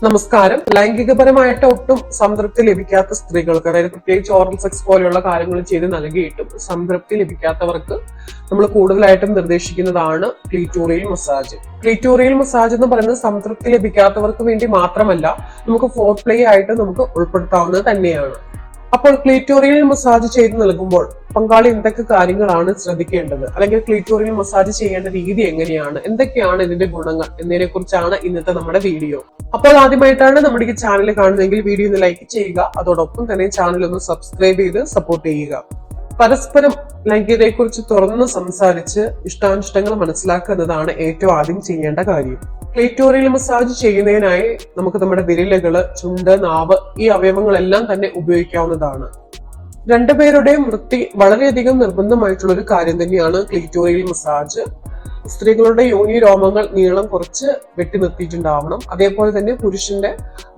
നമസ്കാരം. ലൈംഗികപരമായിട്ട് ഒട്ടും സംതൃപ്തി ലഭിക്കാത്ത സ്ത്രീകൾക്ക്, അതായത് പ്രത്യേകിച്ച് ഓറൽ സെക്സ് പോലെയുള്ള കാര്യങ്ങൾ ചെയ്ത് നൽകിയിട്ടും സംതൃപ്തി ലഭിക്കാത്തവർക്ക് നമ്മൾ കൂടുതലായിട്ടും നിർദ്ദേശിക്കുന്നതാണ് ക്ലീറ്റോറിയൽ മസാജ്. ക്ലീറ്റോറിയൽ മസാജ് എന്ന് പറയുന്നത് സംതൃപ്തി ലഭിക്കാത്തവർക്ക് വേണ്ടി മാത്രമല്ല, നമുക്ക് ഫോർ പ്ലേ ആയിട്ട് നമുക്ക് ഉൾപ്പെടുത്താവുന്നത് തന്നെയാണ്. അപ്പോൾ ക്ലീറ്റോറിയൽ മസാജ് ചെയ്ത് നൽകുമ്പോൾ പങ്കാളി എന്തൊക്കെ കാര്യങ്ങളാണ് ശ്രദ്ധിക്കേണ്ടത്, അല്ലെങ്കിൽ ക്ലീറ്റോറിയൽ മസാജ് ചെയ്യേണ്ട രീതി എങ്ങനെയാണ്, എന്തൊക്കെയാണ് ഇതിന്റെ ഗുണങ്ങൾ എന്നതിനെ കുറിച്ചാണ് ഇന്നത്തെ നമ്മുടെ വീഡിയോ. അപ്പോൾ ആദ്യമായിട്ടാണ് നമ്മുടെ ഈ ചാനൽ കാണുന്നതെങ്കിൽ വീഡിയോ ഒന്ന് ലൈക്ക് ചെയ്യുക, അതോടൊപ്പം തന്നെ ചാനൽ ഒന്ന് സബ്സ്ക്രൈബ് ചെയ്ത് സപ്പോർട്ട് ചെയ്യുക. പരസ്പരം ലൈംഗികതയെക്കുറിച്ച് തുറന്ന് സംസാരിച്ച് ഇഷ്ടാനിഷ്ടങ്ങൾ മനസ്സിലാക്കുന്നതാണ് ഏറ്റവും ആദ്യം ചെയ്യേണ്ട കാര്യം. ക്ലീറ്റോറിയൽ മസാജ് ചെയ്യുന്നതിനായി നമുക്ക് നമ്മുടെ വിരലുകള്, ചുണ്ട്, നാവ് ഈ അവയവങ്ങളെല്ലാം തന്നെ ഉപയോഗിക്കാവുന്നതാണ്. രണ്ടുപേരുടെയും വൃത്തി വളരെയധികം നിർബന്ധമായിട്ടുള്ള ഒരു കാര്യം തന്നെയാണ് ക്ലീറ്റോറിയൽ മസാജ്. സ്ത്രീകളുടെ യോനി രോമങ്ങൾ നീളം കുറച്ച് വെട്ടി നിർത്തിയിട്ടുണ്ടാവണം. അതേപോലെ തന്നെ പുരുഷന്റെ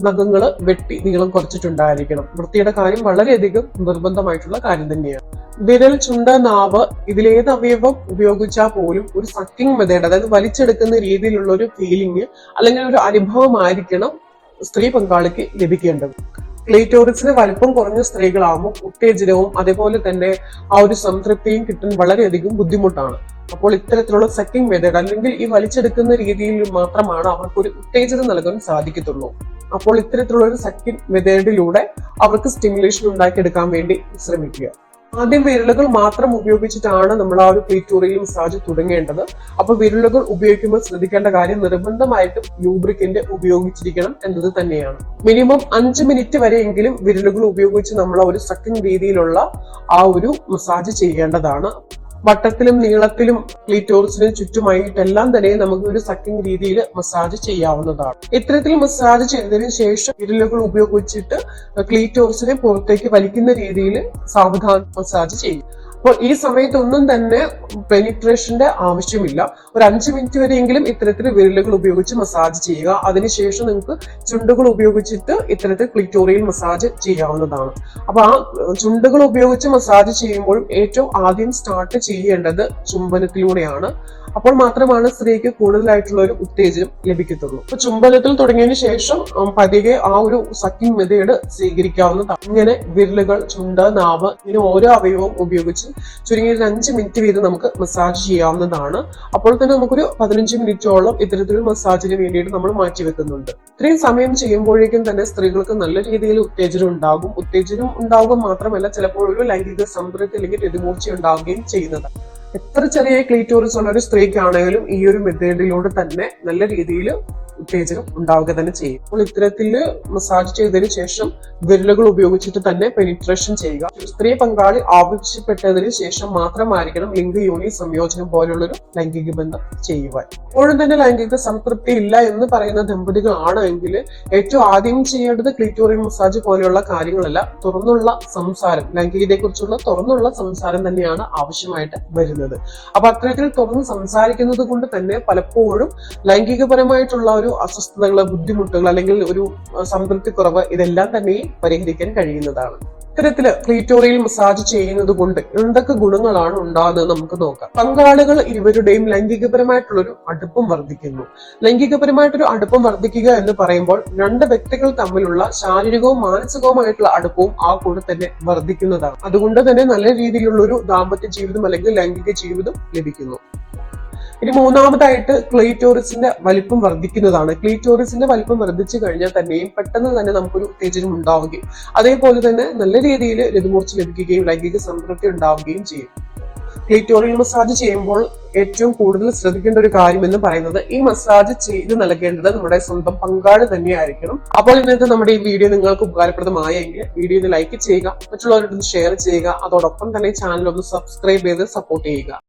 നഖങ്ങള് വെട്ടി നീളം കുറച്ചിട്ടുണ്ടായിരിക്കണം. വൃത്തിയുടെ കാര്യം വളരെയധികം നിർബന്ധമായിട്ടുള്ള കാര്യം തന്നെയാണ്. വിരൽ, ചുണ്ട്, നാവ് ഇതിലേത് അവയവം ഉപയോഗിച്ചാൽ പോലും ഒരു സക്കിംഗ് മെത്തേഡ്, അതായത് വലിച്ചെടുക്കുന്ന രീതിയിലുള്ള ഒരു ഫീലിംഗ് അല്ലെങ്കിൽ ഒരു അനുഭവമായിരിക്കണം സ്ത്രീ പങ്കാളിക്ക് ലഭിക്കേണ്ടത്. ക്ലീറ്റോറിസിന് വലിപ്പം കുറഞ്ഞ സ്ത്രീകളാകുമ്പോൾ ഉത്തേജനവും അതേപോലെ തന്നെ ആ ഒരു സംതൃപ്തിയും കിട്ടാൻ വളരെയധികം ബുദ്ധിമുട്ടാണ്. അപ്പോൾ ഇത്തരത്തിലുള്ള സക്കിംഗ് മെത്തേഡ് അല്ലെങ്കിൽ ഈ വലിച്ചെടുക്കുന്ന രീതിയിൽ മാത്രമാണ് അവർക്ക് ഒരു ഉത്തേജനം നൽകാൻ സാധിക്കത്തുള്ളൂ. അപ്പോൾ ഇത്തരത്തിലുള്ള ഒരു സക്കിംഗ് മെത്തേഡിലൂടെ അവർക്ക് സ്റ്റിമുലേഷൻ ഉണ്ടാക്കിയെടുക്കാൻ വേണ്ടി ശ്രമിക്കുക. ആദ്യം വിരലുകൾ മാത്രം ഉപയോഗിച്ചിട്ടാണ് നമ്മൾ ആ ഒരു ക്ലീറ്റോറിയൽ മസാജ് തുടങ്ങേണ്ടത്. അപ്പൊ വിരലുകൾ ഉപയോഗിക്കുമ്പോൾ ശ്രദ്ധിക്കേണ്ട കാര്യം നിർബന്ധമായിട്ടും ലൂബ്രിക്കന്റ് ഉപയോഗിച്ചിരിക്കണം എന്നത് തന്നെയാണ്. മിനിമം 5 മിനിറ്റ് വരെയെങ്കിലും വിരലുകൾ ഉപയോഗിച്ച് നമ്മൾ ഒരു സക്കിംഗ് രീതിയിലുള്ള ആ ഒരു മസാജ് ചെയ്യേണ്ടതാണ്. വട്ടത്തിലും നീളത്തിലും ക്ലീറ്റോറിസിന് ചുറ്റുമായിട്ടെല്ലാം തന്നെ നമുക്ക് ഒരു സക്കിംഗ് രീതിയിൽ മസാജ് ചെയ്യാവുന്നതാണ്. ഇത്തരത്തിൽ മസാജ് ചെയ്തതിനു ശേഷം വിരലുകൾ ഉപയോഗിച്ചിട്ട് ക്ലീറ്റോറിസിനെ പുറത്തേക്ക് വലിക്കുന്ന രീതിയിൽ സാവധാനം മസാജ് ചെയ്യും. അപ്പോൾ ഈ സമയത്തൊന്നും തന്നെ പെനിട്രേഷന്റെ ആവശ്യമില്ല. ഒരു 5 മിനിറ്റ് വരെയെങ്കിലും ഇത്തരത്തിൽ വിരലുകൾ ഉപയോഗിച്ച് മസാജ് ചെയ്യുക. അതിനുശേഷം നിങ്ങൾക്ക് ചുണ്ടുകൾ ഉപയോഗിച്ചിട്ട് ഇത്തരത്തിൽ ക്ലിറ്റോറിയൽ മസാജ് ചെയ്യാവുന്നതാണ്. അപ്പൊ ആ ചുണ്ടുകൾ ഉപയോഗിച്ച് മസാജ് ചെയ്യുമ്പോഴും ഏറ്റവും ആദ്യം സ്റ്റാർട്ട് ചെയ്യേണ്ടത് ചുംബനത്തിലൂടെയാണ്. അപ്പോൾ മാത്രമാണ് സ്ത്രീക്ക് കൂടുതലായിട്ടുള്ള ഒരു ഉത്തേജനം ലഭിക്കത്തുള്ളൂ. അപ്പൊ ചുംബനത്തിൽ തുടങ്ങിയതിനു ശേഷം പതിയെ ആ ഒരു സക്കിംഗ് മെത്തേഡ് സ്വീകരിക്കാവുന്നതാണ്. ഇങ്ങനെ വിരലുകൾ, ചുണ്ട്, നാവ് ഇങ്ങനെ ഓരോ അവയവവും ഉപയോഗിച്ച് ചുരുങ്ങിയ 5 മിനിറ്റ് വീതം നമുക്ക് മസാജ് ചെയ്യാവുന്നതാണ്. അപ്പോൾ തന്നെ നമുക്കൊരു 15 മിനിറ്റോളം ഇത്തരത്തിലുള്ള മസാജിന് വേണ്ടിയിട്ട് നമ്മൾ മാറ്റിവെക്കുന്നുണ്ട്. ഇത്രയും സമയം ചെയ്യുമ്പോഴേക്കും തന്നെ സ്ത്രീകൾക്ക് നല്ല രീതിയിൽ ഉത്തേജനം ഉണ്ടാകും. ഉത്തേജനം ഉണ്ടാവുക മാത്രമല്ല, ചിലപ്പോൾ ഒരു ലൈംഗിക സംതൃപ്തി അല്ലെങ്കിൽ രതിമൂർച്ച ഉണ്ടാവുകയും ചെയ്യുന്നതാണ്. എത്ര ചെറിയ ക്ലീറ്റോറിസ് ഉള്ള ഒരു സ്ത്രീക്കാണെങ്കിലും ഈ ഒരു മെത്തേഡിലൂടെ തന്നെ നല്ല രീതിയിൽ ഉത്തേജനം ഉണ്ടാവുക തന്നെ ചെയ്യും. അപ്പോൾ ഇത്തരത്തില് മസാജ് ചെയ്തതിനു ശേഷം വിരലുകൾ ഉപയോഗിച്ചിട്ട് തന്നെ പെനിട്രേഷൻ ചെയ്യുക. സ്ത്രീ പങ്കാളി ആവശ്യപ്പെട്ടതിന് ശേഷം മാത്രമായിരിക്കണം ലിംഗയോനി സംയോജനം പോലുള്ളൊരു ലൈംഗിക ബന്ധം ചെയ്യുവാൻ. ഇപ്പോഴും തന്നെ ലൈംഗിക സംതൃപ്തി ഇല്ല എന്ന് പറയുന്ന ദമ്പതികളാണെങ്കിൽ ഏറ്റവും ആദ്യം ചെയ്യേണ്ടത് ക്ലീറ്റോറിയൽ മസാജ് പോലെയുള്ള കാര്യങ്ങളല്ല, തുറന്നുള്ള സംസാരം, ലൈംഗികതയെ കുറിച്ചുള്ള തുറന്നുള്ള സംസാരം തന്നെയാണ് ആവശ്യമായിട്ട് വരുന്നത്. അപ്പൊ അത്തരത്തിൽ തുറന്ന് സംസാരിക്കുന്നത് കൊണ്ട് തന്നെ പലപ്പോഴും ലൈംഗികപരമായിട്ടുള്ള ഒരു അസ്വസ്ഥതകള്, ബുദ്ധിമുട്ടുകൾ അല്ലെങ്കിൽ ഒരു സംതൃപ്തി കുറവ് ഇതെല്ലാം തന്നെ പരിഹരിക്കാൻ കഴിയുന്നതാണ്. ഇത്തരത്തില് ക്ലീറ്റോറിയൽ മസാജ് ചെയ്യുന്നത് കൊണ്ട് എന്തൊക്കെ ഗുണങ്ങളാണ് ഉണ്ടാകുന്നത് നമുക്ക് നോക്കാം. പങ്കാളികൾ ഇരുവരുടെയും ലൈംഗികപരമായിട്ടുള്ളൊരു അടുപ്പം വർദ്ധിക്കുന്നു. ലൈംഗികപരമായിട്ടൊരു അടുപ്പം വർദ്ധിക്കുക എന്ന് പറയുമ്പോൾ രണ്ട് വ്യക്തികൾ തമ്മിലുള്ള ശാരീരികവും മാനസികവുമായിട്ടുള്ള അടുപ്പവും ആ കൂടെ തന്നെ വർദ്ധിക്കുന്നതാണ്. അതുകൊണ്ട് തന്നെ നല്ല രീതിയിലുള്ള ഒരു ദാമ്പത്യ ജീവിതം അല്ലെങ്കിൽ ലൈംഗിക ജീവിതം ലഭിക്കുന്നു. ഇനി മൂന്നാമതായിട്ട് ക്ലീറ്റോറിസിന്റെ വലിപ്പം വർദ്ധിക്കുന്നതാണ്. ക്ലീറ്റോറിസിന്റെ വലിപ്പം വർദ്ധിച്ചു കഴിഞ്ഞാൽ തന്നെയും പെട്ടെന്ന് തന്നെ നമുക്കൊരു ഉത്തേജനം ഉണ്ടാവുകയും അതേപോലെ തന്നെ നല്ല രീതിയിൽ രതിമൂർച്ച ലഭിക്കുകയും ലൈംഗിക സംതൃപ്തി ഉണ്ടാവുകയും ചെയ്യും. ക്ലീറ്റോറിയൽ മസാജ് ചെയ്യുമ്പോൾ ഏറ്റവും കൂടുതൽ ശ്രദ്ധിക്കേണ്ട ഒരു കാര്യം എന്ന് പറയുന്നത് ഈ മസാജ് ചെയ്ത് നൽകേണ്ടത് നമ്മുടെ സ്വന്തം പങ്കാളി തന്നെയായിരിക്കണം. അപ്പോൾ ഇന്നത്തെ നമ്മുടെ ഈ വീഡിയോ നിങ്ങൾക്ക് ഉപകാരപ്രദമായെങ്കിൽ വീഡിയോ ഒന്ന് ലൈക്ക് ചെയ്യുക, മറ്റുള്ളവരോട് ഷെയർ ചെയ്യുക, അതോടൊപ്പം തന്നെ ചാനൽ ഒന്ന് സബ്സ്ക്രൈബ് ചെയ്ത് സപ്പോർട്ട് ചെയ്യുക.